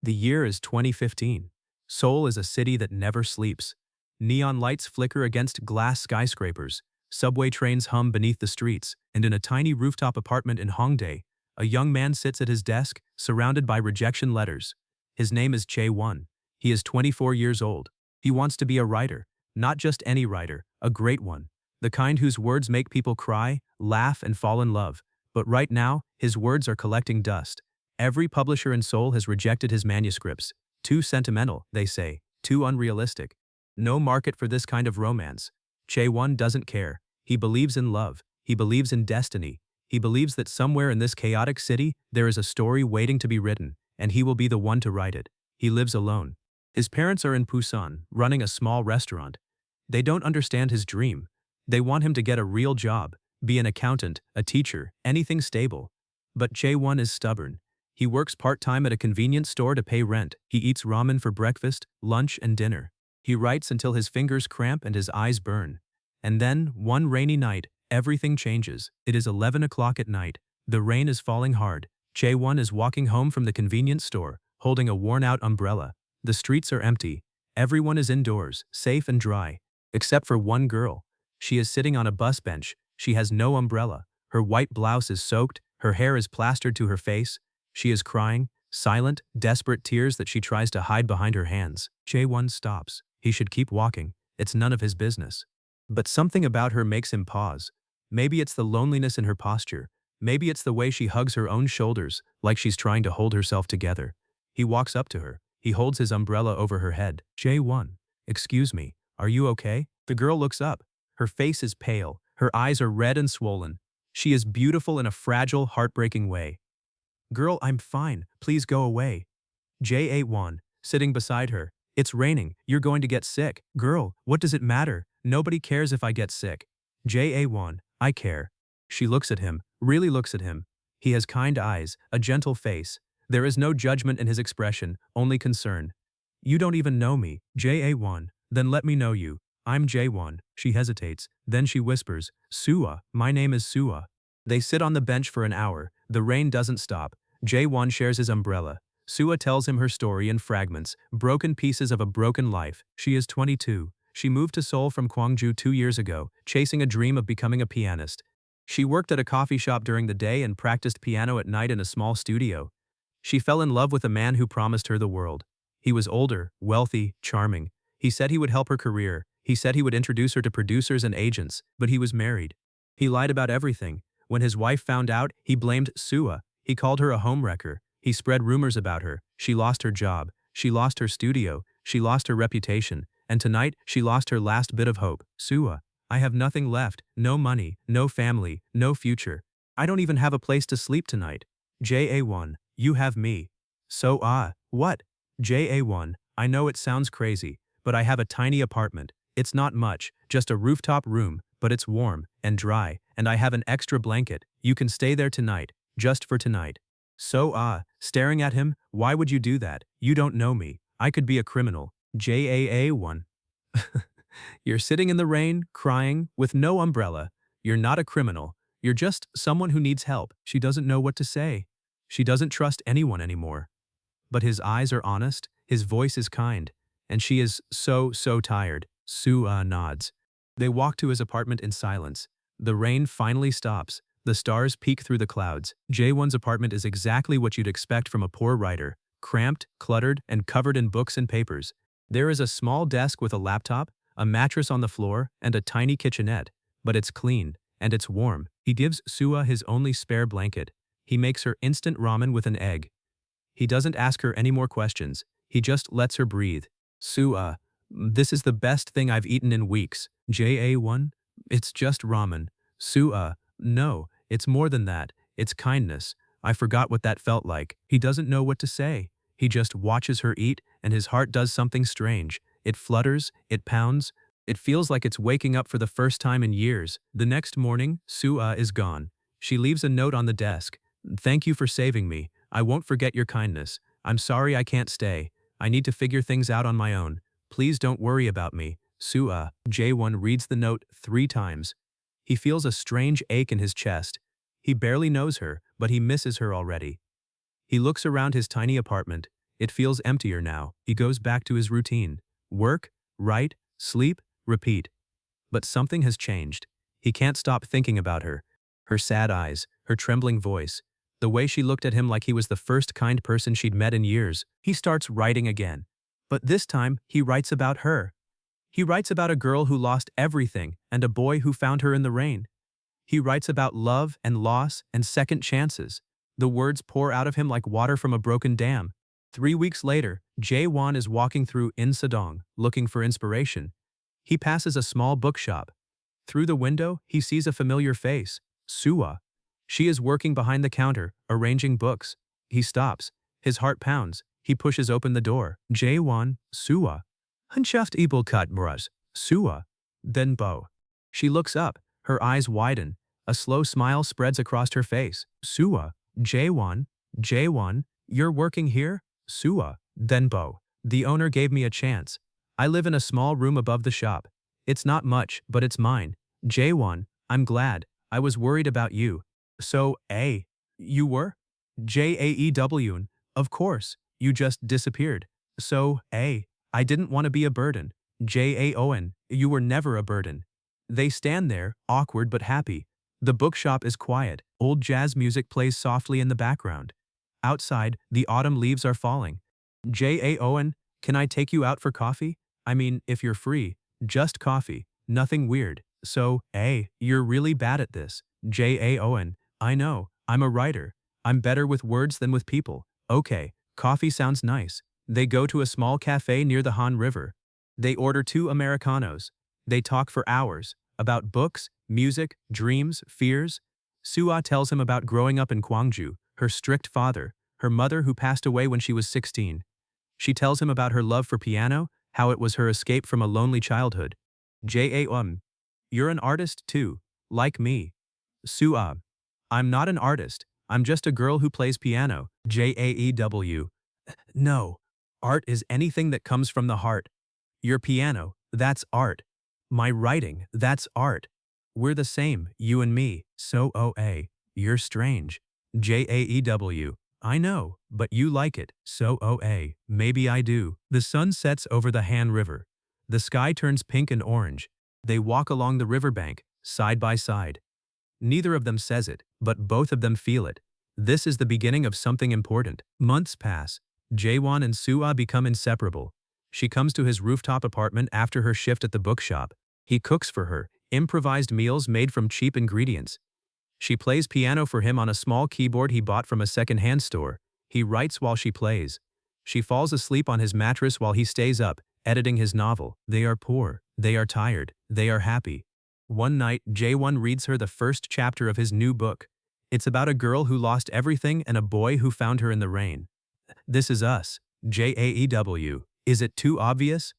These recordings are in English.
The year is 2015. Seoul is a city that never sleeps. Neon lights flicker against glass skyscrapers, subway trains hum beneath the streets, and in a tiny rooftop apartment in Hongdae, a young man sits at his desk, surrounded by rejection letters. His name is Jae-won. He is 24 years old. He wants to be a writer, not just any writer, a great one. The kind whose words make people cry, laugh, and fall in love. But right now, his words are collecting dust. Every publisher in Seoul has rejected his manuscripts. Too sentimental, they say, too unrealistic. No market for this kind of romance. Jae-won doesn't care. He believes in love. He believes in destiny. He believes that somewhere in this chaotic city, there is a story waiting to be written, and he will be the one to write it. He lives alone. His parents are in Busan, running a small restaurant. They don't understand his dream. They want him to get a real job, be an accountant, a teacher, anything stable. But Jae-won is stubborn. He works part-time at a convenience store to pay rent. He eats ramen for breakfast, lunch, and dinner. He writes until his fingers cramp and his eyes burn. And then, one rainy night, everything changes. It is 11 o'clock at night. The rain is falling hard. Jae-won is walking home from the convenience store, holding a worn-out umbrella. The streets are empty. Everyone is indoors, safe and dry. Except for one girl. She is sitting on a bus bench. She has no umbrella. Her white blouse is soaked. Her hair is plastered to her face. She is crying, silent, desperate tears that she tries to hide behind her hands. Jae-won stops. He should keep walking. It's none of his business. But something about her makes him pause. Maybe it's the loneliness in her posture. Maybe it's the way she hugs her own shoulders, like she's trying to hold herself together. He walks up to her. He holds his umbrella over her head. Jae-won, excuse me, are you okay? The girl looks up. Her face is pale. Her eyes are red and swollen. She is beautiful in a fragile, heartbreaking way. Girl, I'm fine. Please go away. Jae-won, sitting beside her. It's raining. You're going to get sick. Girl, what does it matter? Nobody cares if I get sick. Jae-won, I care. She looks at him, really looks at him. He has kind eyes, a gentle face. There is no judgment in his expression, only concern. You don't even know me, Jae-won. Then let me know you. I'm Jae-won. She hesitates. Then she whispers, Soo-ah, my name is Soo-ah. They sit on the bench for an hour. The rain doesn't stop. Jae-won shares his umbrella. Soo-ah tells him her story in fragments, broken pieces of a broken life. She is 22. She moved to Seoul from Gwangju 2 years ago, chasing a dream of becoming a pianist. She worked at a coffee shop during the day and practiced piano at night in a small studio. She fell in love with a man who promised her the world. He was older, wealthy, charming. He said he would help her career. He said he would introduce her to producers and agents, but he was married. He lied about everything. When his wife found out, he blamed Soo-ah. He called her a homewrecker. He spread rumors about her. She lost her job. She lost her studio. She lost her reputation. And tonight, she lost her last bit of hope. Soo-ah, I have nothing left. No money, no family, no future. I don't even have a place to sleep tonight. Jae-won, you have me. So, what? Jae-won, I know it sounds crazy, but I have a tiny apartment. It's not much, just a rooftop room, but it's warm and dry, and I have an extra blanket. You can stay there tonight, just for tonight. So, staring at him, why would you do that? You don't know me. I could be a criminal. Jae-won. You're sitting in the rain, crying, with no umbrella. You're not a criminal. You're just someone who needs help. She doesn't know what to say. She doesn't trust anyone anymore. But his eyes are honest, his voice is kind, and she is so tired. Soo-ah nods. They walk to his apartment in silence. The rain finally stops. The stars peek through the clouds. Jae-won's apartment is exactly what you'd expect from a poor writer. Cramped, cluttered, and covered in books and papers. There is a small desk with a laptop, a mattress on the floor, and a tiny kitchenette. But it's clean, and it's warm. He gives Soo-ah his only spare blanket. He makes her instant ramen with an egg. He doesn't ask her any more questions. He just lets her breathe. Soo-ah, this is the best thing I've eaten in weeks. Jae-won, it's just ramen. Soo-ah, no, it's more than that. It's kindness. I forgot what that felt like. He doesn't know what to say. He just watches her eat, and his heart does something strange. It flutters, it pounds. It feels like it's waking up for the first time in years. The next morning, Soo-ah is gone. She leaves a note on the desk. Thank you for saving me. I won't forget your kindness. I'm sorry I can't stay. I need to figure things out on my own. Please don't worry about me. Soo-ah. Jae-won reads the note 3 times. He feels a strange ache in his chest. He barely knows her, but he misses her already. He looks around his tiny apartment. It feels emptier now. He goes back to his routine. Work, write, sleep, repeat. But something has changed. He can't stop thinking about her. Her sad eyes, her trembling voice, the way she looked at him like he was the first kind person she'd met in years. He starts writing again. But this time, he writes about her. He writes about a girl who lost everything and a boy who found her in the rain. He writes about love and loss and second chances. The words pour out of him like water from a broken dam. 3 weeks later, Jae-won is walking through Insadong, looking for inspiration. He passes a small bookshop. Through the window, he sees a familiar face, Soo-ah. She is working behind the counter, arranging books. He stops. His heart pounds. He pushes open the door. Jae-won, Soo-ah. Hunchaft ibel kat bras, Soo-ah. Then Bo. She looks up. Her eyes widen. A slow smile spreads across her face. Soo-ah. Jae-won, Jae-won, you're working here? Soo-ah. Then Bo. The owner gave me a chance. I live in a small room above the shop. It's not much, but it's mine. Jae-won, I'm glad. I was worried about you. So, you were? Jae-won, of course, you just disappeared. So, I didn't want to be a burden. Jae-won, you were never a burden. They stand there, awkward but happy. The bookshop is quiet. Old jazz music plays softly in the background. Outside, the autumn leaves are falling. Jae-won, can I take you out for coffee? I mean, if you're free, just coffee, nothing weird. So, you're really bad at this. Jae-won, I know, I'm a writer. I'm better with words than with people. Okay, coffee sounds nice. They go to a small cafe near the Han River. They order 2 Americanos. They talk for hours, about books, music, dreams, fears. Soo-ah tells him about growing up in Gwangju, her strict father, her mother who passed away when she was 16. She tells him about her love for piano, how it was her escape from a lonely childhood. Jae-won, you're an artist too, like me. Soo-ah, I'm not an artist, I'm just a girl who plays piano. Jae-won, no, art is anything that comes from the heart. Your piano, that's art. My writing, that's art. We're the same, you and me. So, you're strange. Jae-won, I know, but you like it. So, maybe I do. The sun sets over the Han River. The sky turns pink and orange. They walk along the riverbank, side by side. Neither of them says it, but both of them feel it. This is the beginning of something important. Months pass. Jae-won and Soo-ah become inseparable. She comes to his rooftop apartment after her shift at the bookshop. He cooks for her, improvised meals made from cheap ingredients. She plays piano for him on a small keyboard he bought from a second-hand store. He writes while she plays. She falls asleep on his mattress while he stays up, editing his novel. They are poor, they are tired, they are happy. One night, Jae-won reads her the first chapter of his new book. It's about a girl who lost everything and a boy who found her in the rain. This is us. Jae-won. Is it too obvious?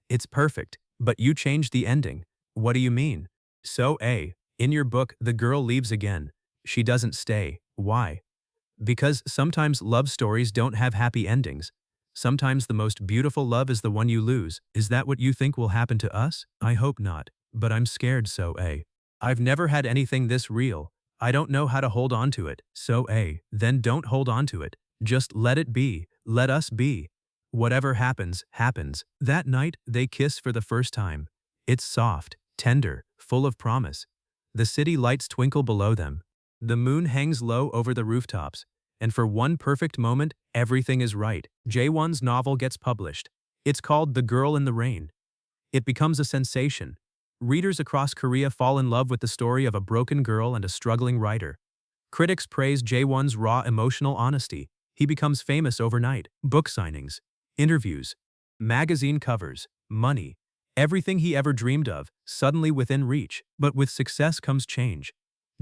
It's perfect, but you changed the ending. What do you mean? So, in your book, the girl leaves again. She doesn't stay. Why? Because sometimes love stories don't have happy endings. Sometimes the most beautiful love is the one you lose. Is that what you think will happen to us? I hope not, but I'm scared. So, I've never had anything this real. I don't know how to hold on to it. So, then don't hold on to it. Just let it be. Let us be. Whatever happens, happens. That night, they kiss for the first time. It's soft, tender, full of promise. The city lights twinkle below them. The moon hangs low over the rooftops. And for one perfect moment, everything is right. Jae-won's novel gets published. It's called The Girl in the Rain. It becomes a sensation. Readers across Korea fall in love with the story of a broken girl and a struggling writer. Critics praise Jae-won's raw emotional honesty. He becomes famous overnight. Book signings, interviews, magazine covers, money. Everything he ever dreamed of, suddenly within reach. But with success comes change.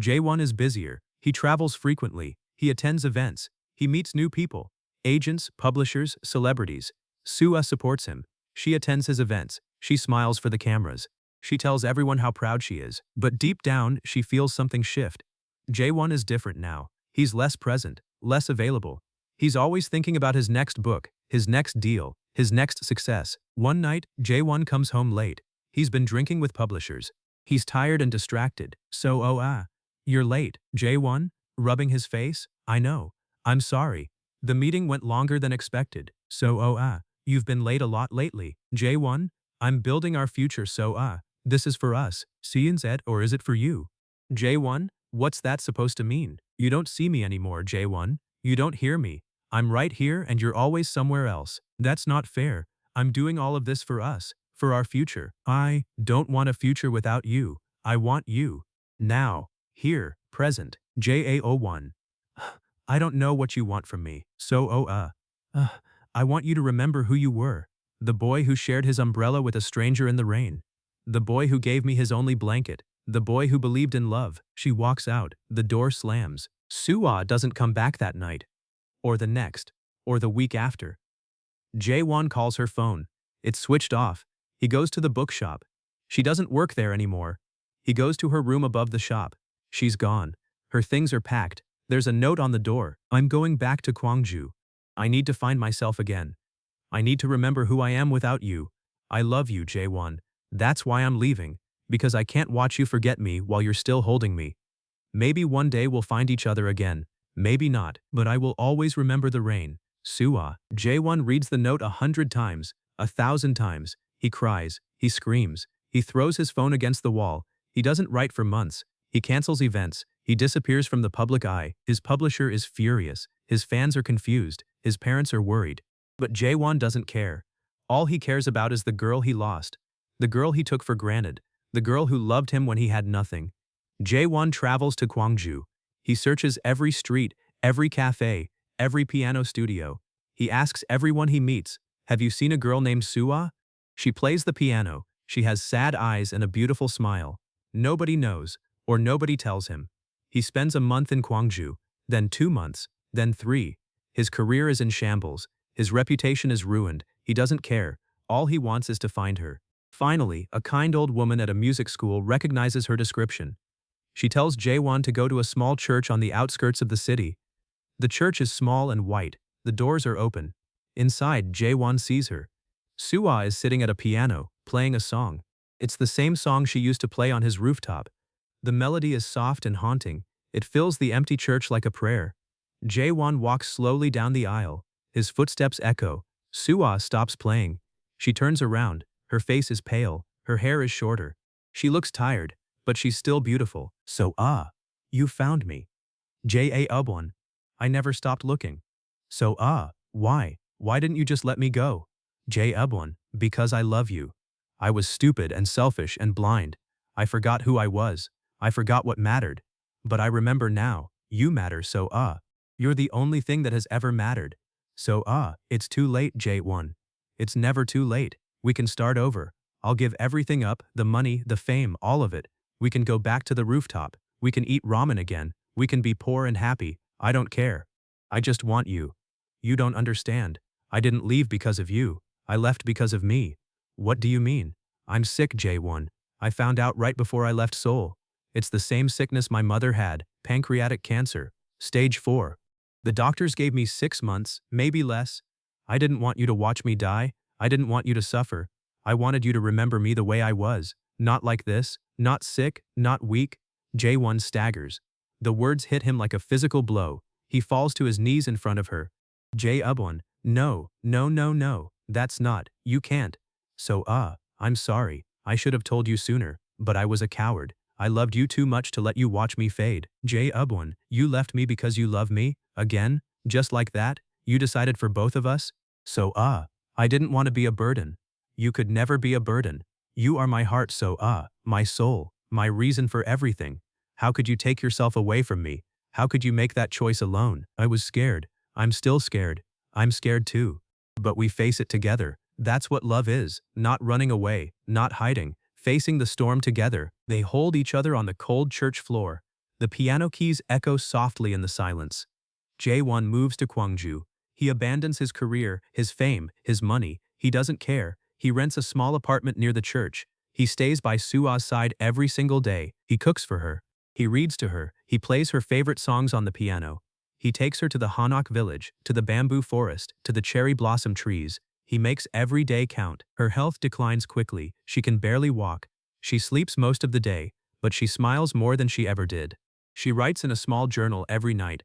Jae-won is busier. He travels frequently. He attends events. He meets new people. Agents, publishers, celebrities. Soo-ah supports him. She attends his events. She smiles for the cameras. She tells everyone how proud she is. But deep down, she feels something shift. Jae-won is different now. He's less present, less available. He's always thinking about his next book, his next deal, his next success. One night, Jae-won comes home late. He's been drinking with publishers. He's tired and distracted. So, you're late. Jae-won, rubbing his face. I know. I'm sorry. The meeting went longer than expected. Soo-ah, you've been late a lot lately. Jae-won, I'm building our future Soo-ah. This is for us, CNZ, or is it for you? Jae-won, what's that supposed to mean? You don't see me anymore, Jae-won. You don't hear me. I'm right here and you're always somewhere else. That's not fair. I'm doing all of this for us, for our future. I don't want a future without you. I want you. Now, here, present. JAO1. I don't know what you want from me. Uh, I want you to remember who you were. The boy who shared his umbrella with a stranger in the rain. The boy who gave me his only blanket. The boy who believed in love. She walks out. The door slams. Soo-ah doesn't come back that night. Or the next. Or the week after. Jae-won calls her phone. It's switched off. He goes to the bookshop. She doesn't work there anymore. He goes to her room above the shop. She's gone. Her things are packed. There's a note on the door. I'm going back to Gwangju. I need to find myself again. I need to remember who I am without you. I love you, Jae-won. That's why I'm leaving. Because I can't watch you forget me while you're still holding me. Maybe one day we'll find each other again. Maybe not, but I will always remember the rain. Soo-ah. Jae-won reads the note 100 times, 1,000 times. He cries. He screams. He throws his phone against the wall. He doesn't write for months. He cancels events. He disappears from the public eye. His publisher is furious. His fans are confused. His parents are worried. But Jae-won doesn't care. All he cares about is the girl he lost. The girl he took for granted. The girl who loved him when he had nothing. Jae-won travels to Gwangju. He searches every street, every cafe, every piano studio. He asks everyone he meets, have you seen a girl named Soo-ah? She plays the piano. She has sad eyes and a beautiful smile. Nobody knows, or nobody tells him. He spends a month in Gwangju, then 2 months, then 3. His career is in shambles. His reputation is ruined. He doesn't care. All he wants is to find her. Finally, a kind old woman at a music school recognizes her description. She tells Jae-won to go to a small church on the outskirts of the city. The church is small and white. The doors are open. Inside, Jae-won sees her. Soo-ah is sitting at a piano, playing a song. It's the same song she used to play on his rooftop. The melody is soft and haunting. It fills the empty church like a prayer. Jae-won walks slowly down the aisle. His footsteps echo. Soo-ah stops playing. She turns around. Her face is pale. Her hair is shorter. She looks tired, but she's still beautiful. Soo-ah, you found me. Jae-won. I never stopped looking. Soo-ah, why? Why didn't you just let me go? Jae-won, because I love you. I was stupid and selfish and blind. I forgot who I was. I forgot what mattered. But I remember now. You matter, Soo-ah. You're the only thing that has ever mattered. Soo-ah, it's too late, Jae-won. It's never too late. We can start over. I'll give everything up, the money, the fame, all of it. We can go back to the rooftop. We can eat ramen again. We can be poor and happy. I don't care. I just want you. You don't understand. I didn't leave because of you. I left because of me. What do you mean? I'm sick, Jae-won. I found out right before I left Seoul. It's the same sickness my mother had, pancreatic cancer, stage 4. The doctors gave me 6 months, maybe less. I didn't want you to watch me die. I didn't want you to suffer. I wanted you to remember me the way I was. Not like this, not sick, not weak. Jae-won staggers. The words hit him like a physical blow. He falls to his knees in front of her. Jae-won, no, no, no, no, that's not, you can't. So, I'm sorry. I should have told you sooner, but I was a coward. I loved you too much to let you watch me fade. Jae-won, you left me because you love me? Again? Just like that? You decided for both of us? So, I didn't want to be a burden. You could never be a burden. You are my heart, so, my soul, my reason for everything. How could you take yourself away from me? How could you make that choice alone? I was scared. I'm still scared. I'm scared too. But we face it together. That's what love is. Not running away, not hiding, facing the storm together. They hold each other on the cold church floor. The piano keys echo softly in the silence. Jae-won moves to Gwangju. He abandons his career, his fame, his money. He doesn't care. He rents a small apartment near the church. He stays by Soo-ah's side every single day. He cooks for her. He reads to her. He plays her favorite songs on the piano. He takes her to the Hanok village, to the bamboo forest, to the cherry blossom trees. He makes every day count. Her health declines quickly. She can barely walk. She sleeps most of the day, but she smiles more than she ever did. She writes in a small journal every night.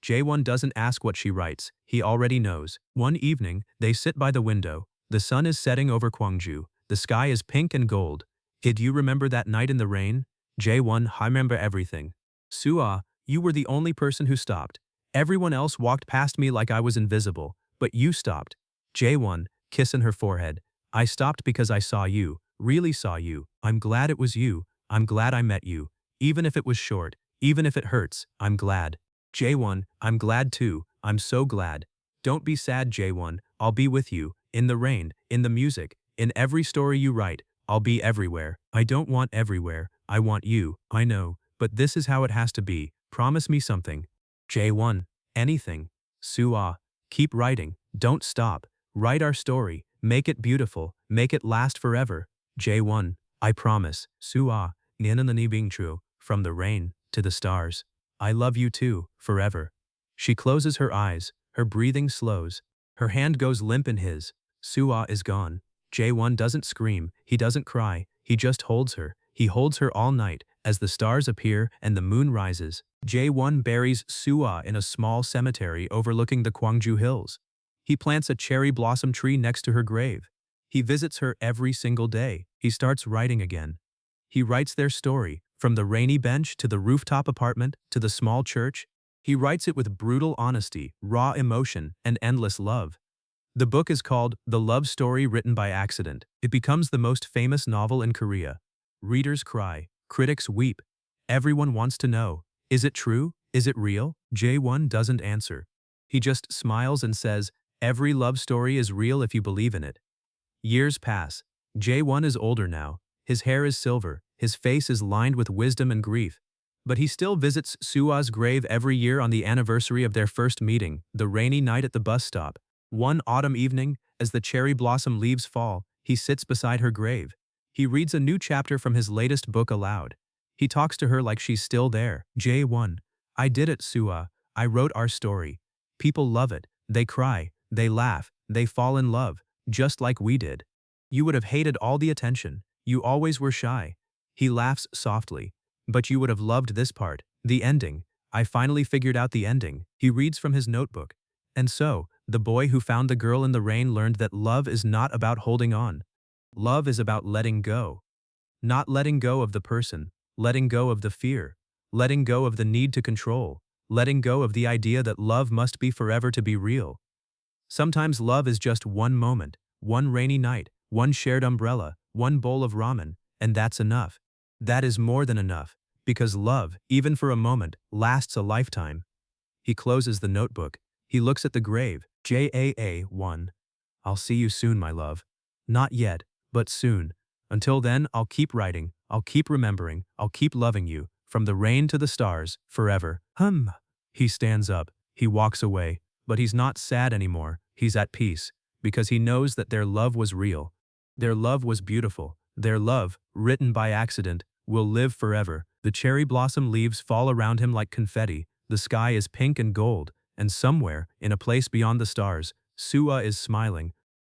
Jae-won doesn't ask what she writes, he already knows. One evening, they sit by the window. The sun is setting over Gwangju. The sky is pink and gold. Did you remember that night in the rain? Jae-won, I remember everything. Soo-ah, you were the only person who stopped. Everyone else walked past me like I was invisible, but you stopped. Jae-won, kissing her forehead. I stopped because I saw you, really saw you. I'm glad it was you. I'm glad I met you. Even if it was short, even if it hurts, I'm glad. Jae-won, I'm glad too. I'm so glad. Don't be sad, Jae-won. I'll be with you. In the rain, in the music, in every story you write. I'll be everywhere. I don't want everywhere. I want you. I know. But this is how it has to be. Promise me something. Jae-won, anything. Soo-ah, keep writing. Don't stop. Write our story. Make it beautiful. Make it last forever. Jae-won, I promise. Soo-ah, Ninanani being true. From the rain to the stars. I love you too, forever. She closes her eyes. Her breathing slows. Her hand goes limp in his. Soo-ah is gone. Jae-won doesn't scream. He doesn't cry. He just holds her. He holds her all night as the stars appear and the moon rises. Jae-won buries Soo-ah in a small cemetery overlooking the Gwangju Hills. He plants a cherry blossom tree next to her grave. He visits her every single day. He starts writing again. He writes their story, from the rainy bench to the rooftop apartment to the small church. He writes it with brutal honesty, raw emotion, and endless love. The book is called The Love Story Written by Accident. It becomes the most famous novel in Korea. Readers cry, critics weep. Everyone wants to know, is it true? Is it real? Jae-won doesn't answer. He just smiles and says, every love story is real if you believe in it. Years pass. Jae-won is older now. His hair is silver. His face is lined with wisdom and grief. But he still visits Soo-ah's grave every year on the anniversary of their first meeting, the rainy night at the bus stop. One autumn evening, as the cherry blossom leaves fall, he sits beside her grave. He reads a new chapter from his latest book aloud. He talks to her like she's still there. Jae-won, I did it, Soo-ah. I wrote our story. People love it. They cry. They laugh. They fall in love. Just like we did. You would have hated all the attention. You always were shy. He laughs softly. But you would have loved this part. The ending. I finally figured out the ending. He reads from his notebook. And so, the boy who found the girl in the rain learned that love is not about holding on. Love is about letting go. Not letting go of the person, letting go of the fear, letting go of the need to control, letting go of the idea that love must be forever to be real. Sometimes love is just one moment, one rainy night, one shared umbrella, one bowl of ramen, and that's enough. That is more than enough, because love, even for a moment, lasts a lifetime. He closes the notebook. He looks at the grave. Jae-won. I'll see you soon, my love. Not yet, but soon. Until then, I'll keep writing, I'll keep remembering, I'll keep loving you, from the rain to the stars, forever. He stands up. He walks away. But he's not sad anymore. He's at peace. Because he knows that their love was real. Their love was beautiful. Their love, written by accident, will live forever. The cherry blossom leaves fall around him like confetti. The sky is pink and gold. And somewhere, in a place beyond the stars, Soo-ah is smiling,